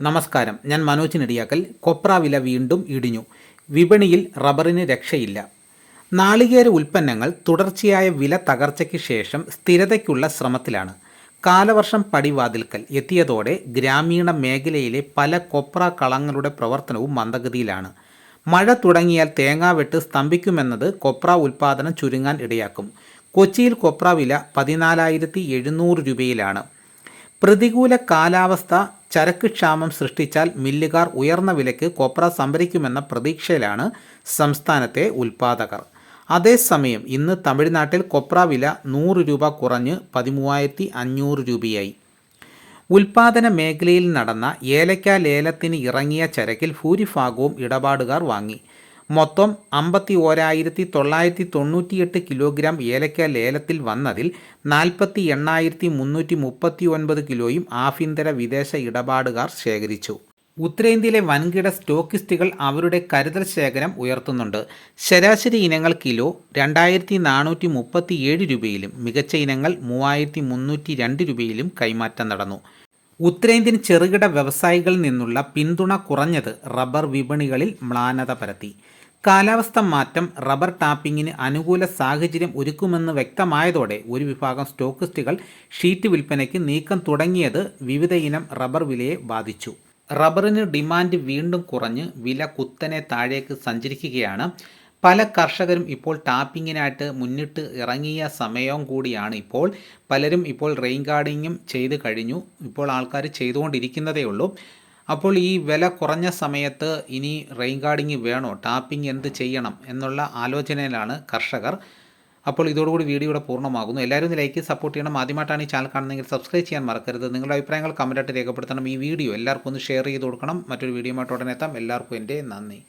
നമസ്കാരം, ഞാൻ മനോജ് നെടിയാക്കൽ. കൊപ്ര വില വീണ്ടും ഇടിഞ്ഞു. വിപണിയിൽ റബ്ബറിന് രക്ഷയില്ല. നാളികേര ഉൽപ്പന്നങ്ങൾ തുടർച്ചയായ വില തകർച്ചയ്ക്ക് ശേഷം സ്ഥിരതയ്ക്കുള്ള ശ്രമത്തിലാണ്. കാലവർഷം പടിവാതിൽക്കൽ എത്തിയതോടെ ഗ്രാമീണ മേഖലയിലെ പല കൊപ്ര കളങ്ങളുടെ പ്രവർത്തനവും മന്ദഗതിയിലാണ്. മഴ തുടങ്ങിയാൽ തേങ്ങാവെട്ട് സ്തംഭിക്കുമെന്നത് കൊപ്ര ഉൽപ്പാദനം ചുരുങ്ങാൻ ഇടയാക്കും. കൊച്ചിയിൽ കൊപ്ര വില 14,700 രൂപയിലാണ്. പ്രതികൂല കാലാവസ്ഥ ചരക്ക് ക്ഷാമം സൃഷ്ടിച്ചാൽ മില്ലുകാർ ഉയർന്ന വിലയ്ക്ക് കൊപ്ര സംഭരിക്കുമെന്ന പ്രതീക്ഷയിലാണ് സംസ്ഥാനത്തെ ഉൽപ്പാദകർ. അതേസമയം ഇന്ന് തമിഴ്നാട്ടിൽ കൊപ്ര വില 100 രൂപ കുറഞ്ഞ് 13,500 രൂപയായി. ഉൽപ്പാദന മേഖലയിൽ നടന്ന ഏലക്ക ലേലത്തിന് ഇറങ്ങിയ ചരക്കിൽ ഭൂരിഭാഗവും ഇടപാടുകാർ വാങ്ങി. മൊത്തം 51,998 കിലോഗ്രാം ഏലക്ക ലേലത്തിൽ വന്നതിൽ 48,339 കിലോയും ആഭ്യന്തര വിദേശ ഇടപാടുകാർ ശേഖരിച്ചു. ഉത്തരേന്ത്യയിലെ വൻകിട സ്റ്റോക്കിസ്റ്റുകൾ അവരുടെ കരുതൽ ശേഖരം ഉയർത്തുന്നുണ്ട്. ശരാശരി ഇനങ്ങൾ കിലോ 2,437 രൂപയിലും മികച്ച ഇനങ്ങൾ 3,302 രൂപയിലും കൈമാറ്റം നടന്നു. ഉത്തരേന്ത്യൻ ചെറുകിട വ്യവസായികളിൽ നിന്നുള്ള പിന്തുണ കുറഞ്ഞത് റബ്ബർ വിപണികളിൽ മ്ലാനത പരത്തി. കാലാവസ്ഥ മാറ്റം റബ്ബർ ടാപ്പിങ്ങിന് അനുകൂല സാഹചര്യം ഒരുക്കുമെന്ന് വ്യക്തമായതോടെ ഒരു വിഭാഗം സ്റ്റോക്കിസ്റ്റുകൾ ഷീറ്റ് വിൽപ്പനയ്ക്ക് നീക്കം തുടങ്ങിയത് വിവിധ ഇനം റബ്ബർ വിലയെ ബാധിച്ചു. റബ്ബറിന് ഡിമാൻഡ് വീണ്ടും കുറഞ്ഞ് വില കുത്തനെ താഴേക്ക് സഞ്ചരിക്കുകയാണ്. പല കർഷകരും ഇപ്പോൾ ടാപ്പിങ്ങിനായിട്ട് മുന്നിട്ട് ഇറങ്ങിയ സമയവും കൂടിയാണ് ഇപ്പോൾ. പലരും ഇപ്പോൾ റെയിൻ ഗാർഡിങ്ങും ചെയ്ത് കഴിഞ്ഞു. ഇപ്പോൾ ആൾക്കാർ ചെയ്തുകൊണ്ടിരിക്കുന്നതേ ഉള്ളൂ. അപ്പോൾ ഈ വില കുറഞ്ഞ സമയത്ത് ഇനി റെയിൻ ഗാർഡിങ് വേണോ, ടാപ്പിംഗ് എന്ത് ചെയ്യണം എന്നുള്ള ആലോചനയിലാണ് കർഷകർ. അപ്പോൾ ഇതോടുകൂടി വീഡിയോ ഇവിടെ പൂർണ്ണമാകുന്നു. എല്ലാവരും ലൈക്ക് സപ്പോർട്ട് ചെയ്യണം. ആദ്യമായിട്ടാണ് ഈ ചാനൽ കാണുന്നതെങ്കിൽ സബ്സ്ക്രൈബ് ചെയ്യാൻ മറക്കരുത്. നിങ്ങളുടെ അഭിപ്രായങ്ങൾ കമൻറ്റായിട്ട് രേഖപ്പെടുത്തണം. ഈ വീഡിയോ എല്ലാവർക്കും ഒന്ന് ഷെയർ ചെയ്ത് കൊടുക്കണം. മറ്റൊരു വീഡിയോയുമായിട്ട് ഉടനെ എത്താം. എല്ലാവർക്കും എൻ്റെ നന്ദി.